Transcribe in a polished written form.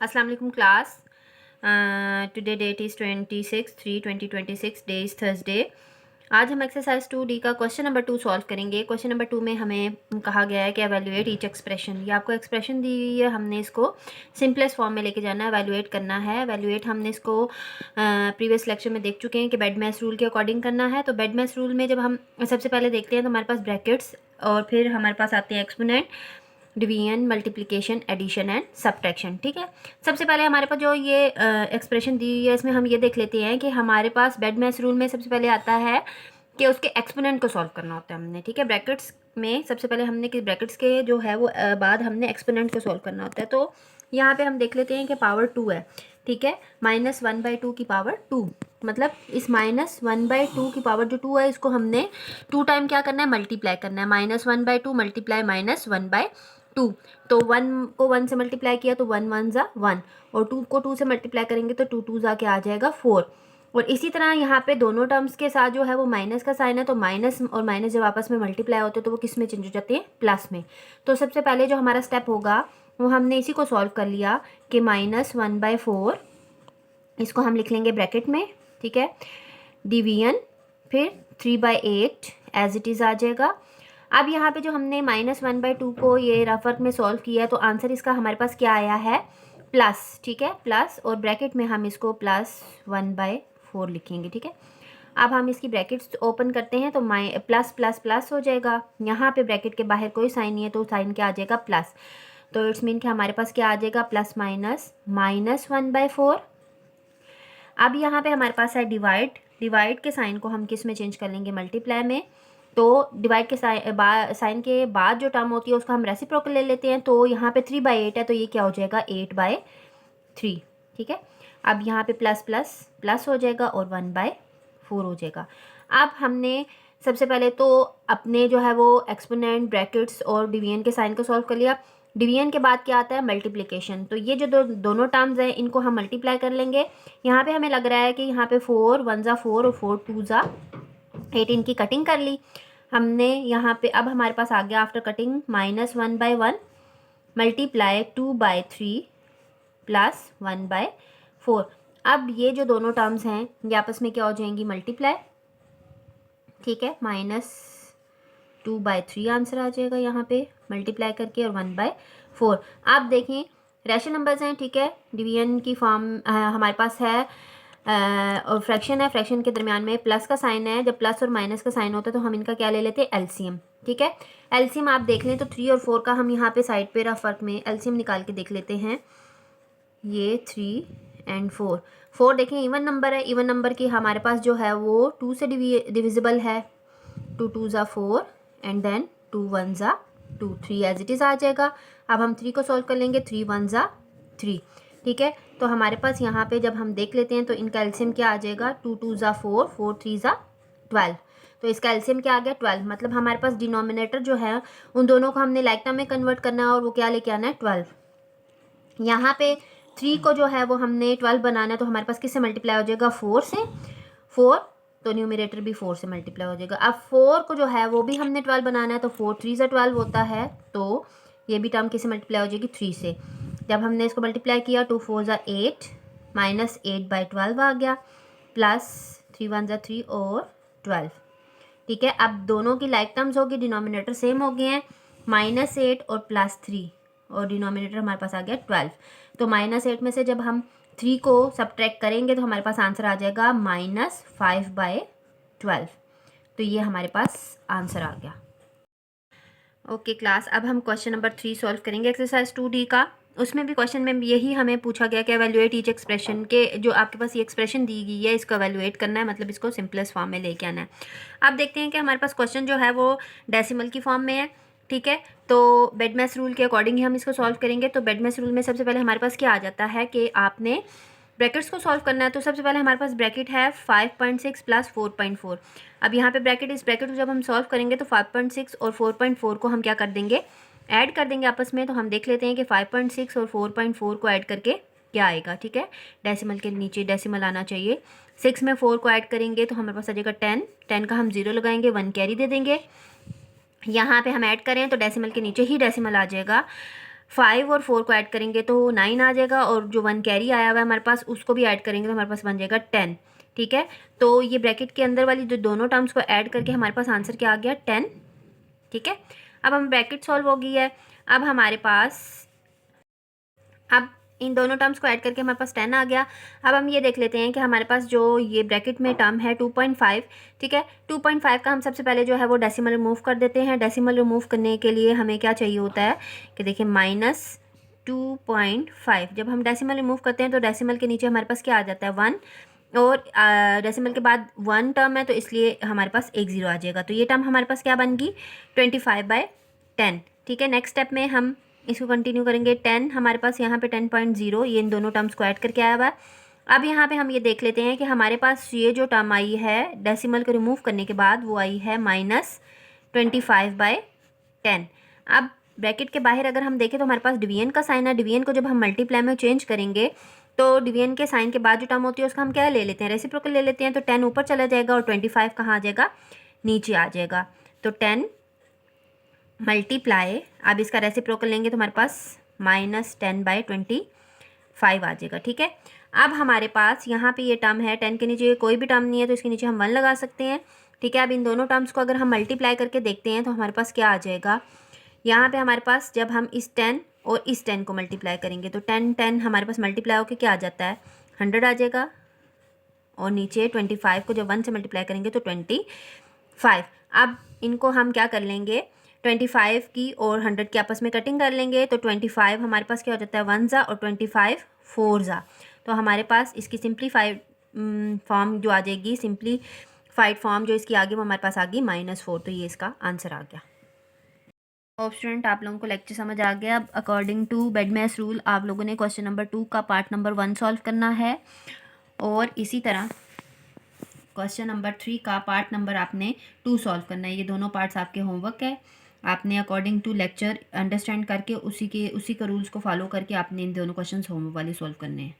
अस्सलाम वालेकुम class. Today that is 26/3/2026, day is Thursday. आज हम एक्सरसाइज 2D का क्वेश्चन नंबर 2 सॉल्व करेंगे। क्वेश्चन नंबर 2 में हमें कहा गया है कि एवेल्यूएट ईच एक्सप्रेशन। ये आपको एक्सप्रेशन दी हुई है, हमने इसको सिंपलेस्ट फॉर्म में लेके जाना है, एवेल्यूएट करना है। एवेल्यूएट हमने इसको प्रीवियस लेक्चर में देख चुके हैं कि बेडमेस रूल के अकॉर्डिंग करना है। तो बेडमेस रूल में जब हम सबसे पहले देखते हैं तो हमारे पास ब्रैकेट्स और फिर हमारे पास आते हैं exponent, division, multiplication, addition and subtraction. ठीक है, सबसे पहले हमारे पास जो ये एक्सप्रेशन दी हुई है इसमें हम ये देख लेते हैं कि हमारे पास बेडमेस रूल में सबसे पहले आता है कि उसके एक्सपोनेंट को सॉल्व करना होता है हमने। ठीक है, ब्रैकेट्स में सबसे पहले हमने कि ब्रैकेट्स के जो है वो बाद हमने एक्सपोनेंट को सॉल्व करना होता है। तो यहाँ पे हम देख लेते हैं कि पावर 2 है। ठीक है, -1/2 की पावर 2, मतलब इस -1/2 की पावर जो 2 है इसको हमने 2 टाइम क्या करना है, मल्टीप्लाई करना है। -1/2 मल्टीप्लाई -1/2, तो 1 को 1 से मल्टीप्लाई किया तो 1 1 ज़ा 1, और 2 को 2 से मल्टीप्लाई करेंगे तो 2 2 ज़ा के आ जाएगा 4। और इसी तरह यहाँ पे दोनों टर्म्स के साथ जो है वो माइनस का साइन है, तो माइनस और माइनस जब आपस में मल्टीप्लाई होते हैं तो वो किस में चेंज हो जाते हैं, प्लस में। तो सबसे पहले जो हमारा स्टेप होगा वो हमने इसी को सॉल्व कर लिया कि -1/4 इसको हम लिख लेंगे ब्रैकेट में। ठीक है, डिवीजन, फिर 3/8 एज इट इज़ आ जाएगा। अब यहाँ पे जो हमने -1/2 को ये रफ वर्क में सॉल्व किया है तो आंसर इसका हमारे पास क्या आया है, प्लस। ठीक है, प्लस, और ब्रैकेट में हम इसको +1/4 लिखेंगे। ठीक है, अब हम इसकी ब्रैकेट्स ओपन करते हैं तो प्लस प्लस प्लस हो जाएगा। यहाँ पे ब्रैकेट के बाहर कोई साइन नहीं है तो साइन क्या आ जाएगा, प्लस। तो इट्स मीन कि हमारे पास क्या आ जाएगा, प्लस माइनस -1/4। अब यहाँ पे हमारे पास है डिवाइड। डिवाइड के साइन को हम किस में चेंज कर लेंगे, मल्टीप्लाई में। तो डिवाइड के साइन के बाद जो टर्म होती है उसका हम रेसिप्रोकल ले लेते हैं। तो यहाँ पे 3/8 है तो ये क्या हो जाएगा, 8/3। ठीक है, अब यहाँ पे प्लस प्लस प्लस हो जाएगा और 1/4 हो जाएगा। अब हमने सबसे पहले तो अपने जो है वो एक्सपोनेंट, ब्रैकेट्स और डिवीजन के साइन को सॉल्व कर लिया। डिवीजन के बाद क्या आता है, मल्टीप्लिकेशन। तो ये जो दोनों टर्म्स हैं इनको हम मल्टीप्लाई कर लेंगे। यहाँ पे हमें लग रहा है कि यहाँ पे 4 1 ज़ा 4 और 4 2 ज़ा 8, इनकी कटिंग कर ली हमने। यहाँ पे अब हमारे पास आ गया आफ्टर कटिंग -1/1 मल्टीप्लाई 2/3 प्लस 1/4। अब ये जो दोनों टर्म्स हैं ये आपस में क्या हो जाएंगी, मल्टीप्लाई। ठीक है, -2/3 आंसर आ जाएगा यहाँ पे मल्टीप्लाई करके, और 1/4। आप देखें रैशनल नंबर्स हैं। ठीक है, डिवीजन की फॉर्म हमारे पास है और फ्रैक्शन है। फ्रैक्शन के दरमियान में प्लस का साइन है। जब प्लस और माइनस का साइन होता है तो हम इनका क्या ले लेते हैं, एलसीएम। ठीक है, एलसीएम आप देख लें तो 3 और 4 का हम यहाँ पे साइड पे रफ वर्क में एलसीएम निकाल के देख लेते हैं। ये 3 और 4, 4 देखें इवन नंबर है। इवन नंबर की हमारे पास जो है वो 2 से डिविजिबल है। 2 2 ज़ा 4 एंड देन 2 1 ज़ा 2, 3 एज इट इज़ आ जाएगा। अब हम 3 को सॉल्व कर लेंगे, 3 1 ज़ा 3। ठीक है, तो हमारे पास यहाँ पे जब हम देख लेते हैं तो इनका एलसीएम क्या आ जाएगा, 2 2 ज़ा 4, 4 3 ज़ा 12। तो इसका एलसीएम क्या आ गया, 12। मतलब हमारे पास डिनोमिनेटर जो है उन दोनों को हमने लाइक टर्म में कन्वर्ट करना है और वो क्या लेके आना है, 12। यहाँ पे 3 को जो है वो हमने 12 बनाना है तो हमारे पास किससे मल्टीप्लाई हो जाएगा, 4 से। 4 तो न्यूमरेटर भी 4 से मल्टीप्लाई हो जाएगा। अब 4 को जो है वो भी हमने 12 बनाना है तो 4 3 ज़ा 12 होता है, तो ये भी टर्म किससे मल्टीप्लाई हो जाएगी, 3 से। जब हमने इसको मल्टीप्लाई किया 2 4 ज़ा 8 -8/12 आ गया, प्लस 3 1 ज़ा 3 और 12। ठीक है, अब दोनों की लाइक टर्म्स होगी, डिनोमिनेटर सेम हो गए हैं, -8 और +3, और डिनोमिनेटर हमारे पास आ गया 12। तो -8 में से जब हम 3 को सब्ट्रैक्ट करेंगे तो हमारे पास आंसर आ जाएगा -5/12। तो ये हमारे पास आंसर आ गया। ओके क्लास, अब हम क्वेश्चन नंबर 3 सॉल्व करेंगे एक्सरसाइज 2D का। उसमें भी क्वेश्चन में यही हमें पूछा गया कि एवेल्यूएट ईच एक्सप्रेशन के जो आपके पास ये एक्सप्रेशन दी गई है इसको एवेल्यूएट करना है, मतलब इसको सिंपलेस्ट फॉर्म में लेके आना है। अब देखते हैं कि हमारे पास क्वेश्चन जो है वो डेसिमल की फॉर्म में है। ठीक है, तो बेडमेस रूल के अकॉर्डिंग ही हम इसको सॉल्व करेंगे। तो बेडमेस रूल में सबसे पहले हमारे पास क्या आ जाता है कि आपने ब्रैकेट्स को सॉल्व करना है। तो सबसे पहले हमारे पास ब्रैकेट है 5.6 प्लस 4.4। अब यहाँ पे ब्रैकेट, इस ब्रैकेट को जब हम सॉल्व करेंगे तो 5.6 और 4.4 को हम क्या कर देंगे, ऐड कर देंगे आपस में। तो हम देख लेते हैं कि 5.6 और 4.4 को ऐड करके क्या आएगा। ठीक है, डेसिमल के नीचे डेसिमल आना चाहिए। 6 में 4 को ऐड करेंगे तो हमारे पास आ जाएगा 10। 10 का हम 0 लगाएंगे, 1 कैरी दे देंगे। यहाँ पे हम ऐड करें तो डेसिमल के नीचे ही डेसिमल आ जाएगा। 5 और 4 को ऐड करेंगे तो 9 आ जाएगा, और जो 1 कैरी आया हुआ है हमारे पास उसको भी ऐड करेंगे तो हमारे पास बन जाएगा 10। ठीक है, तो ये ब्रैकेट के अंदर वाली जो दोनों टर्म्स को ऐड करके हमारे पास आंसर क्या आ गया, 10। ठीक है, अब हम ब्रैकेट सॉल्व हो गई है। अब हमारे पास, अब इन दोनों टर्म्स को ऐड करके हमारे पास 10 आ गया। अब हम ये देख लेते हैं कि हमारे पास जो ये ब्रैकेट में टर्म है 2.5, ठीक है, 2.5 का हम सबसे पहले जो है वो डेसिमल रिमूव कर देते हैं। डेसिमल रिमूव करने के लिए हमें क्या चाहिए होता है कि देखिए -2.5, जब हम डेसिमल रिमूव करते हैं तो डेसिमल के नीचे हमारे पास क्या आ जाता है 1, और डेसिमल के बाद 1 टर्म है तो इसलिए हमारे पास एक 0 आ जाएगा। तो ये टर्म हमारे पास क्या बन गई 25/10। ठीक है, नेक्स्ट स्टेप में हम इसको कंटिन्यू करेंगे। 10 हमारे पास यहाँ पे 10.0, ये इन दोनों टर्म्स को ऐड करके आया हुआ है। अब यहाँ पे हम ये देख लेते हैं कि हमारे पास ये जो टर्म आई है डेसिमल को रिमूव करने के बाद वो आई है -25/10। अब ब्रैकेट के बाहर अगर हम देखें तो हमारे पास डिवीजन का साइन है। डिवीजन को जब हम मल्टीप्लाई में चेंज करेंगे तो डिवीजन के साइन के बाद जो टर्म होती है उसका हम क्या ले लेते हैं, रेसिप्रोकल ले लेते हैं। तो 10 ऊपर चला जाएगा और 25 कहाँ आ जाएगा, नीचे आ जाएगा। तो 10 मल्टीप्लाई, अब इसका रेसिप्रोकल लेंगे तो हमारे पास -10/25 आ जाएगा। ठीक है, अब हमारे पास यहाँ पे ये टर्म है, 10 के नीचे कोई भी टर्म नहीं है तो इसके नीचे हम 1 लगा सकते हैं। ठीक है, अब इन दोनों टर्म्स को अगर हम मल्टीप्लाई करके देखते हैं तो हमारे पास क्या आ जाएगा, यहाँ पे हमारे पास जब हम इस 10 और इस 10 को मल्टीप्लाई करेंगे तो 10 हमारे पास मल्टीप्लाई होकर क्या आ जाता है 100 आ जाएगा, और नीचे 25 को जब 1 से मल्टीप्लाई करेंगे तो 25। अब इनको हम क्या कर लेंगे, 25 की और 100 की आपस में कटिंग कर लेंगे तो 25 हमारे पास क्या हो जाता है 1 ज़ा और 25 4 ज़ा। तो हमारे पास इसकी सिंप्लीफाइड फॉर्म जो आ जाएगी, सिंप्लीफाइड फॉर्म जो इसकी आ गई वो हमारे पास आ गई -4। तो ये इसका आंसर आ गया। और स्टूडेंट आप लोगों को लेक्चर समझ आ गया। अब अकॉर्डिंग टू बेडमैस रूल आप लोगों ने क्वेश्चन नंबर 2 का पार्ट नंबर 1 सॉल्व करना है, और इसी तरह क्वेश्चन नंबर 3 का पार्ट नंबर आपने 2 सॉल्व करना है। ये दोनों पार्ट्स आपके होमवर्क है। आपने अकॉर्डिंग टू लेक्चर अंडरस्टैंड करके उसी का रूल्स को फॉलो करके आपने इन दोनों क्वेश्चंस होमवर्क वाले सॉल्व करने हैं।